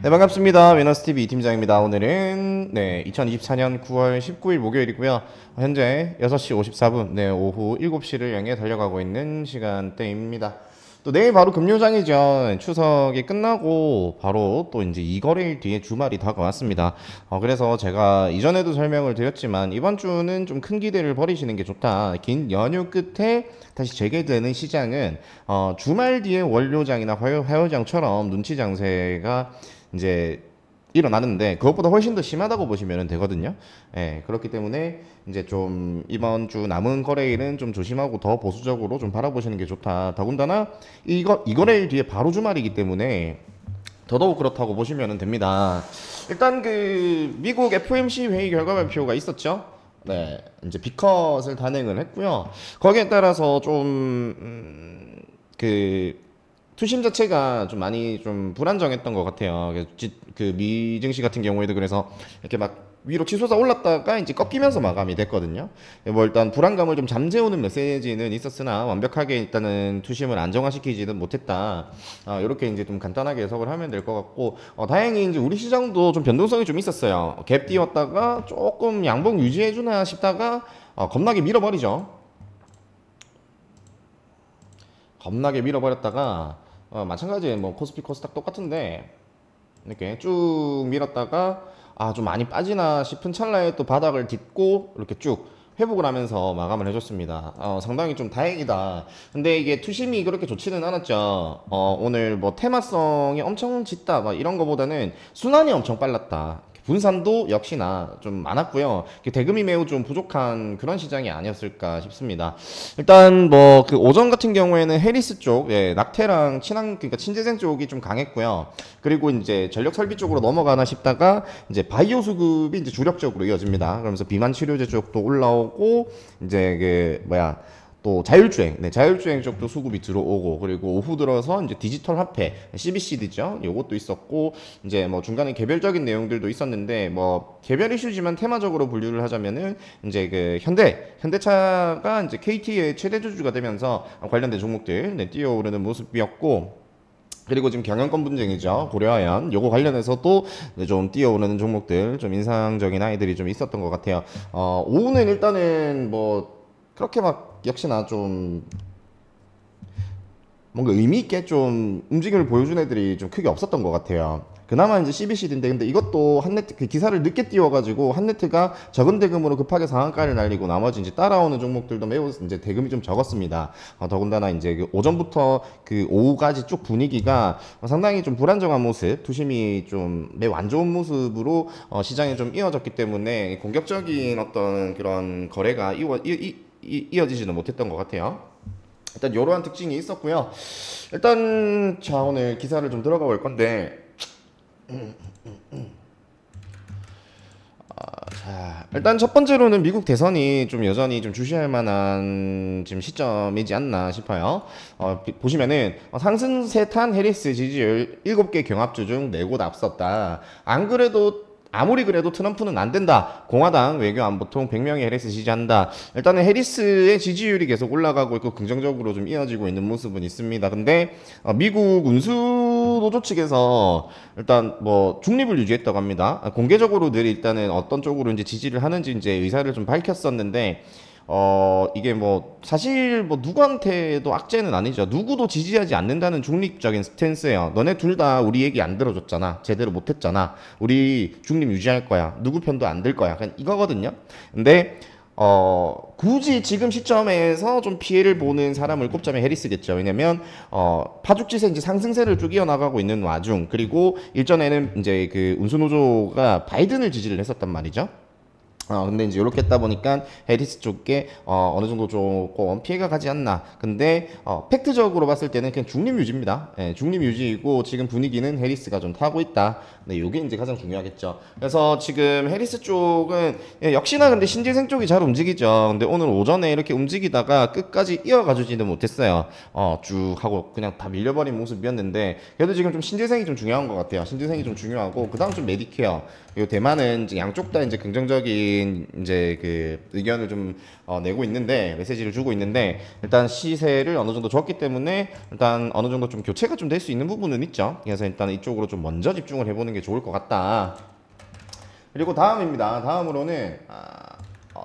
네, 반갑습니다. 위너스TV 이팀장입니다. 오늘은 2024년 9월 19일 목요일이고요. 현재 6시 54분, 오후 7시를 향해 달려가고 있는 시간대입니다. 또 내일 바로 금요장이죠. 추석이 끝나고 바로 또 이제 이거래일 뒤에 주말이 다가왔습니다. 그래서 제가 이전에도 설명을 드렸지만 이번 주는 좀 큰 기대를 버리시는 게 좋다. 긴 연휴 끝에 다시 재개되는 시장은 주말 뒤에 월요장이나 화요장처럼 눈치 장세가 이제 일어나는데 그것보다 훨씬 더 심하다고 보시면 되거든요. 예, 그렇기 때문에 이제 좀 이번 주 남은 거래일은 좀 조심하고 더 보수적으로 좀 바라보시는 게 좋다. 더군다나 이거래일 뒤에 바로 주말이기 때문에 더더욱 그렇다고 보시면 됩니다. 일단 그 미국 FOMC 회의 결과 발표가 있었죠. 네, 이제 B컷을 단행을 했고요. 거기에 따라서 좀그 투심 자체가 좀 많이 좀 불안정했던 것 같아요. 그 미증시 같은 경우에도 그래서 이렇게 막 위로 치솟아 올랐다가 이제 꺾이면서 마감이 됐거든요. 뭐 일단 불안감을 좀 잠재우는 메시지는 있었으나 완벽하게 일단은 투심을 안정화시키지는 못했다. 이렇게 이제 좀 간단하게 해석을 하면 될 것 같고, 다행히 이제 우리 시장도 좀 변동성이 좀 있었어요. 갭 띄웠다가 조금 양봉 유지해주나 싶다가 겁나게 밀어버리죠. 겁나게 밀어버렸다가 마찬가지에 뭐 코스피 코스닥 똑같은데 이렇게 쭉 밀었다가 좀 많이 빠지나 싶은 찰나에 또 바닥을 딛고 이렇게 쭉 회복을 하면서 마감을 해줬습니다. 상당히 좀 다행이다. 근데 이게 투심이 그렇게 좋지는 않았죠. 오늘 뭐 테마성이 엄청 짙다 막 이런 거보다는 순환이 엄청 빨랐다. 분산도 역시나 좀 많았고요. 대금이 매우 좀 부족한 그런 시장이 아니었을까 싶습니다. 일단 뭐 그 오전 같은 경우에는 해리스 쪽, 낙태랑 그러니까 친재생 쪽이 좀 강했고요. 그리고 이제 전력 설비 쪽으로 넘어가나 싶다가 이제 바이오 수급이 이제 주력적으로 이어집니다. 그러면서 비만 치료제 쪽도 올라오고 이제 또 자율주행 쪽도 수급이 들어오고, 그리고 오후 들어서 이제 디지털 화폐 CBCD죠. 요것도 있었고, 이제 뭐 중간에 개별적인 내용들도 있었는데 뭐 개별 이슈지만 테마적으로 분류를 하자면은 이제 그 현대차가 이제 KT의 최대 주주가 되면서 관련된 종목들 뛰어오르는 모습이었고. 그리고 지금 경영권 분쟁이죠. 고려아연 요거 관련해서도 좀 뛰어오르는 종목들, 좀 인상적인 아이들이 좀 있었던 것 같아요. 오후는 일단은 뭐 그렇게 막 역시나 좀 뭔가 의미 있게 좀 움직임을 보여준 애들이 좀 크게 없었던 것 같아요. 그나마 이제 CBCD인데, 근데 이것도 한네트 그 기사를 늦게 띄워가지고 한네트가 적은 대금으로 급하게 상한가를 날리고 나머지 이제 따라오는 종목들도 매우 이제 대금이 좀 적었습니다. 더군다나 이제 그 오전부터 그 오후까지 쭉 분위기가 상당히 좀 불안정한 모습, 투심이 좀 매우 안 좋은 모습으로 시장에 좀 이어졌기 때문에 공격적인 어떤 그런 거래가 이어지지는 못했던 것 같아요. 일단 이러한 특징이 있었고요. 일단 자, 오늘 기사를 좀 들어가 볼 건데, 자, 일단 첫 번째로는 미국 대선이 좀 여전히 좀 주시할 만한 지금 시점이지 않나 싶어요. 보시면은 상승세 탄 해리스 지지율 7개 경합주 중 4곳 앞섰다. 안 그래도 아무리 그래도 트럼프는 안 된다. 공화당 외교 안보통 100명의 해리스 지지한다. 일단은 해리스의 지지율이 계속 올라가고 있고 긍정적으로 좀 이어지고 있는 모습은 있습니다. 근데 미국 운수노조 측에서 일단 뭐 중립을 유지했다고 합니다. 공개적으로 늘 일단은 어떤 쪽으로 이제 지지를 하는지 이제 의사를 좀 밝혔었는데, 이게 뭐 사실 뭐 누구한테도 악재는 아니죠. 누구도 지지하지 않는다는 중립적인 스탠스예요. 너네 둘 다 우리 얘기 안 들어줬잖아. 제대로 못했잖아. 우리 중립 유지할 거야. 누구 편도 안 들 거야. 그냥 이거거든요. 근데 굳이 지금 시점에서 좀 피해를 보는 사람을 꼽자면 해리스겠죠. 왜냐면 파죽지세 이제 상승세를 쭉 이어나가고 있는 와중, 그리고 일전에는 이제 그 운수노조가 바이든을 지지를 했었단 말이죠. 근데 이제 이렇게 했다 보니까 해리스 쪽에 어느 정도 조금 피해가 가지 않나. 근데 팩트적으로 봤을 때는 그냥 중립 유지입니다. 중립 유지이고 지금 분위기는 해리스가 좀 타고 있다. 네, 요게 이제 가장 중요하겠죠. 그래서 지금 해리스 쪽은 역시나 근데 신재생 쪽이 잘 움직이죠. 근데 오늘 오전에 이렇게 움직이다가 끝까지 이어가주지는 못했어요. 쭉 하고 그냥 다 밀려버린 모습이었는데, 그래도 지금 좀 신재생이 좀 중요한 것 같아요. 신재생이 좀 중요하고, 그 다음 좀 메디케어. 그리고 대만은 이제 양쪽 다 이제 긍정적인 적극적인 이제 그 의견을 좀 내고 있는데 메시지를 주고 있는데 일단 시세를 어느 정도 줬기 때문에 일단 어느 정도 좀 교체가 좀 될 수 있는 부분은 있죠. 그래서 일단 이쪽으로 좀 먼저 집중을 해보는 게 좋을 것 같다. 그리고 다음입니다. 다음으로는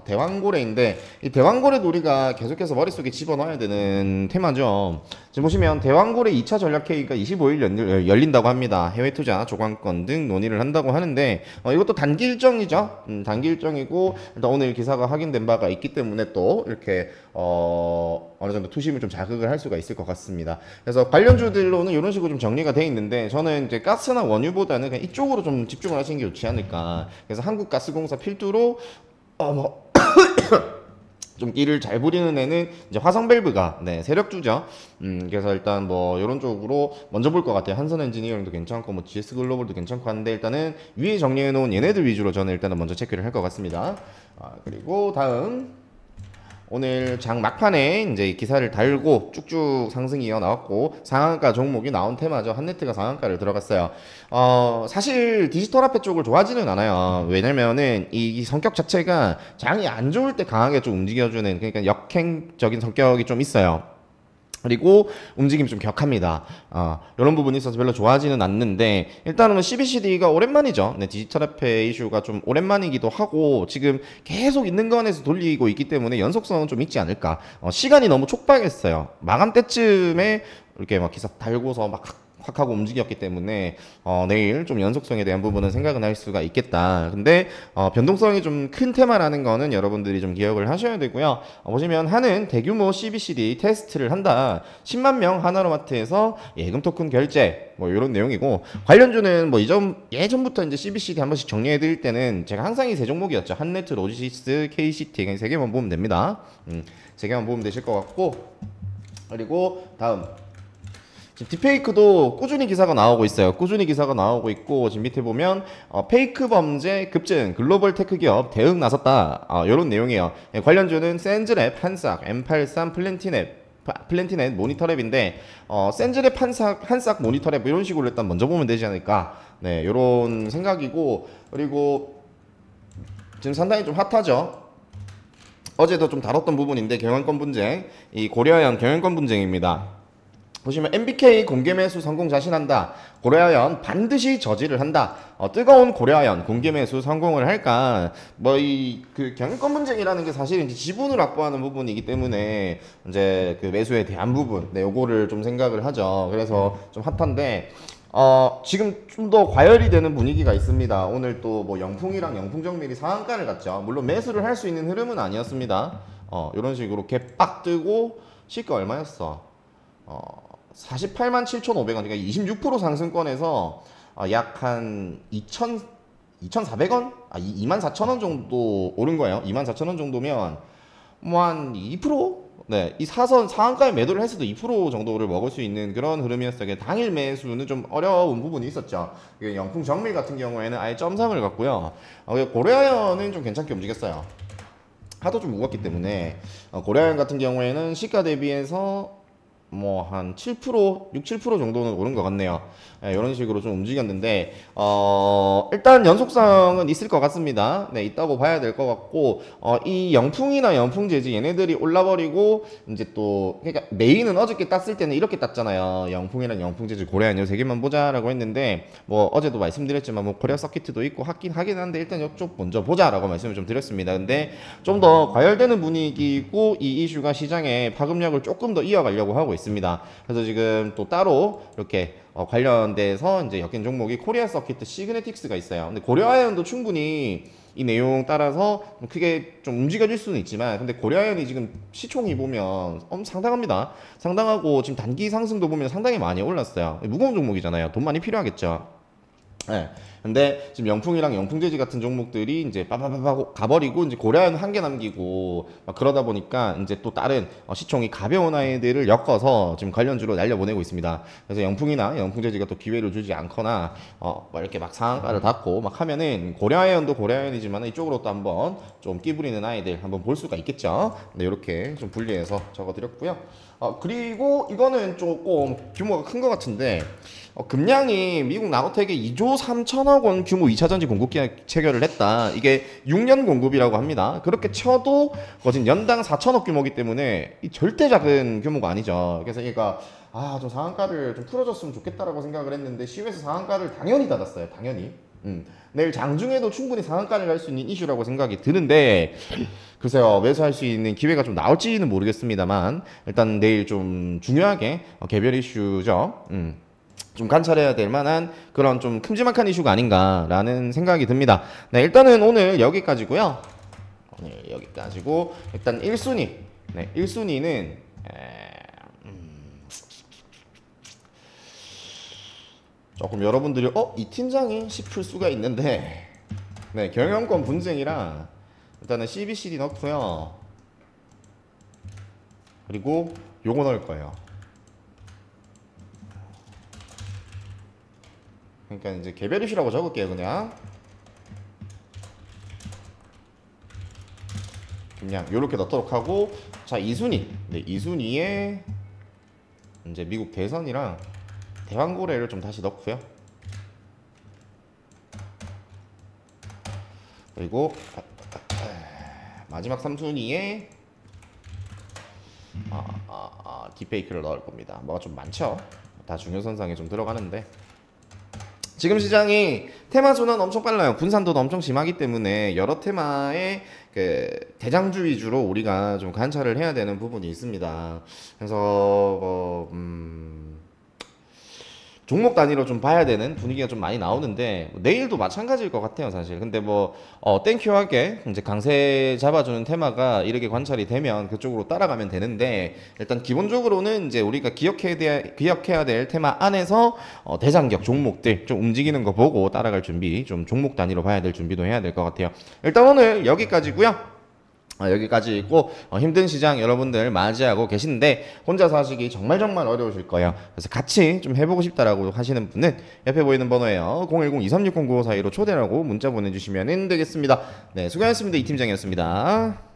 대왕고래인데 이 대왕고래도 우리가 계속해서 머릿속에 집어넣어야 되는 테마죠. 지금 보시면 대왕고래 2차 전략회의가 25일 열린다고 합니다. 해외 투자 조관권 등 논의를 한다고 하는데 이것도 단기 일정이죠. 단기 일정이고 일단 오늘 기사가 확인된 바가 있기 때문에 또 이렇게 어느 정도 투심을 좀 자극을 할 수가 있을 것 같습니다. 그래서 관련주들로는 이런 식으로 좀 정리가 돼 있는데 저는 이제 가스나 원유보다는 그냥 이쪽으로 좀 집중을 하시는 게 좋지 않을까. 그래서 한국가스공사 필두로 좀 끼를 잘 부리는 애는 이제 화성밸브가 세력주죠. 그래서 일단 뭐 이런 쪽으로 먼저 볼 것 같아요. 한선엔지니어링도 괜찮고 뭐 GS글로벌도 괜찮고 한데 일단은 위에 정리해 놓은 얘네들 위주로 저는 일단은 먼저 체크를 할 것 같습니다. 그리고 다음 오늘 장 막판에 이제 기사를 달고 쭉쭉 상승이 이어나왔고 상한가 종목이 나온 테마죠. 한네트가 상한가를 들어갔어요. 사실 디지털화폐 쪽을 좋아하지는 않아요. 왜냐면은 이 성격 자체가 장이 안 좋을 때 강하게 좀 움직여주는 그러니까 역행적인 성격이 좀 있어요. 그리고 움직임이 좀 격합니다. 이런 부분이 있어서 별로 좋아하지는 않는데 일단은 CBCD가 오랜만이죠. 디지털화폐 이슈가 좀 오랜만이기도 하고 지금 계속 있는 건에서 돌리고 있기 때문에 연속성은 좀 있지 않을까. 시간이 너무 촉박했어요. 마감 때쯤에 이렇게 막 기사 달고서 막 확 하고 움직였기 때문에 내일 좀 연속성에 대한 부분은 생각은 할 수가 있겠다. 근데 변동성이 좀 큰 테마라는 거는 여러분들이 좀 기억을 하셔야 되고요. 보시면 한은 대규모 CBCD 테스트를 한다. 10만 명 하나로마트에서 예금 토큰 결제 뭐 이런 내용이고 관련주는 뭐 예전부터 이제 CBCD 한 번씩 정리해 드릴 때는 제가 항상 이 세 종목이었죠. 한네트, 로지시스, KCT 세 개만 보면 됩니다. 세 개만 보면 되실 것 같고 그리고 다음 딥페이크도 꾸준히 기사가 나오고 있어요. 꾸준히 기사가 나오고 있고 지금 밑에 보면 페이크 범죄 급증 글로벌 테크 기업 대응 나섰다. 이런 내용이에요. 관련주는 센즈랩, 한싹, M83, 플랜티넷, 모니터랩인데 센즈랩, 한싹, 모니터랩 이런 식으로 일단 먼저 보면 되지 않을까. 네, 이런 생각이고 그리고 지금 상당히 좀 핫하죠. 어제도 좀 다뤘던 부분인데 경영권 분쟁, 이 고려아연 경영권 분쟁입니다. 보시면 MBK 공개 매수 성공 자신한다. 고려아연 반드시 저지를 한다. 뜨거운 고려아연 공개 매수 성공을 할까? 뭐 이 그 경영권 분쟁이라는 게 사실 이제 지분을 확보하는 부분이기 때문에 이제 그 매수에 대한 부분, 요거를 좀 생각을 하죠. 그래서 좀 핫한데. 지금 좀 더 과열이 되는 분위기가 있습니다. 오늘 또 뭐 영풍이랑 영풍정밀이 상한가를 갔죠. 물론 매수를 할 수 있는 흐름은 아니었습니다. 이런 식으로 갭 빡 뜨고 시가 얼마였어? 48만 7,500원, 그러니까 26% 상승권에서 약 한 2,400원? 24,000원 정도 오른 거예요. 24,000원 정도면 뭐 한 2%? 네, 이 사선 상한가에 매도를 했어도 2% 정도를 먹을 수 있는 그런 흐름이었어요. 당일 매수는 좀 어려운 부분이 있었죠. 영풍 정밀 같은 경우에는 아예 점상을 갔고요. 고려아연은 좀 괜찮게 움직였어요. 하도 좀 무겁기 때문에 고려아연 같은 경우에는 시가 대비해서 뭐 한 7%, 6, 7% 정도는 오른 것 같네요. 이런 식으로 좀 움직였는데 일단 연속성은 있을 것 같습니다. 네, 있다고 봐야 될 것 같고 이 영풍이나 영풍재지 얘네들이 올라버리고 이제 또 그러니까 메인은 어저께 땄을 때는 이렇게 땄잖아요. 영풍이랑 영풍재지 고려아연 요 세 개만 보자라고 했는데 뭐 어제도 말씀드렸지만 뭐 코리아 서킷도 있고 하긴 한데 일단 이쪽 먼저 보자라고 말씀을 좀 드렸습니다. 근데 좀 더 과열되는 분위기고 이 이슈가 시장에 파급력을 조금 더 이어가려고 하고 있습니다. 그래서 지금 또 따로 이렇게 관련돼서 이제 엮인 종목이 코리아 서킷 시그네틱스가 있어요. 근데 고려아연도 충분히 이 내용 따라서 크게 좀 움직여질 수는 있지만 근데 고려아연이 지금 시총이 보면 상당합니다. 상당하고 지금 단기 상승도 보면 상당히 많이 올랐어요. 무거운 종목이잖아요. 돈 많이 필요하겠죠. 네. 근데 지금 영풍이랑 영풍재지 같은 종목들이 이제 빠바바바 가버리고 이제 고려아연 한 개 남기고 막 그러다 보니까 이제 또 다른 시총이 가벼운 아이들을 엮어서 지금 관련주로 날려보내고 있습니다. 그래서 영풍이나 영풍재지가 또 기회를 주지 않거나 막 이렇게 막 상한가를 닫고 막 하면은 고려아연도 고려아연이지만 이쪽으로 또 한번 좀 끼부리는 아이들 한번 볼 수가 있겠죠. 네, 이렇게 좀 분리해서 적어드렸고요. 그리고 이거는 조금 규모가 큰 것 같은데 금량이 미국 나노텍의 2조 3천억 원 규모 2차 전지 공급 계약 체결을 했다. 이게 6년 공급이라고 합니다. 그렇게 쳐도 거진 연당 4천억 규모이기 때문에 이 절대 작은 규모가 아니죠. 그래서 얘가 좀 상한가를 좀 풀어줬으면 좋겠다라고 생각을 했는데 시외에서 상한가를 당연히 닫았어요. 당연히. 내일 장중에도 충분히 상한가를 갈 수 있는 이슈라고 생각이 드는데 글쎄요, 매수할 수 있는 기회가 좀 나올지는 모르겠습니다만 일단 내일 좀 중요하게 개별 이슈죠. 좀 관찰해야 될 만한 그런 좀 큼지막한 이슈가 아닌가라는 생각이 듭니다. 네, 일단은 오늘 여기까지고요. 네, 여기까지고 일단 1순위. 네, 1순위는 조금 여러분들이 이 팀장이 싶을 수가 있는데 네, 경영권 분쟁이라 일단은 CBCD 넣고요. 그리고 요거 넣을 거예요. 그러니까 이제 개별 이슈라고 적을게요. 그냥 요렇게 넣도록 하고 자 2순위. 네, 2순위에 이제 미국 대선이랑 대왕고래를 좀 다시 넣고요. 그리고 마지막 3순위에 딥페이크를 넣을 겁니다. 뭐가 좀 많죠? 다 중요선상에 좀 들어가는데 지금 시장이 테마 전환 엄청 빨라요. 분산도도 엄청 심하기 때문에 여러 테마의 그 대장주 위주로 우리가 좀 관찰을 해야 되는 부분이 있습니다. 그래서 종목 단위로 좀 봐야 되는 분위기가 좀 많이 나오는데 내일도 마찬가지일 것 같아요, 사실. 근데 땡큐하게 이제 강세 잡아주는 테마가 이렇게 관찰이 되면 그쪽으로 따라가면 되는데 일단 기본적으로는 이제 우리가 기억해야 될 테마 안에서 대장격 종목들 좀 움직이는 거 보고 따라갈 준비, 좀 종목 단위로 봐야 될 준비도 해야 될 것 같아요. 일단 오늘 여기까지고요. 여기까지 있고 힘든 시장 여러분들 맞이하고 계신데 혼자서 하시기 정말 어려우실 거예요. 그래서 같이 좀 해보고 싶다라고 하시는 분은 옆에 보이는 번호예요. 010-2360-9542로 초대하고 문자 보내주시면 되겠습니다. 네, 수고하셨습니다. 이 팀장이었습니다.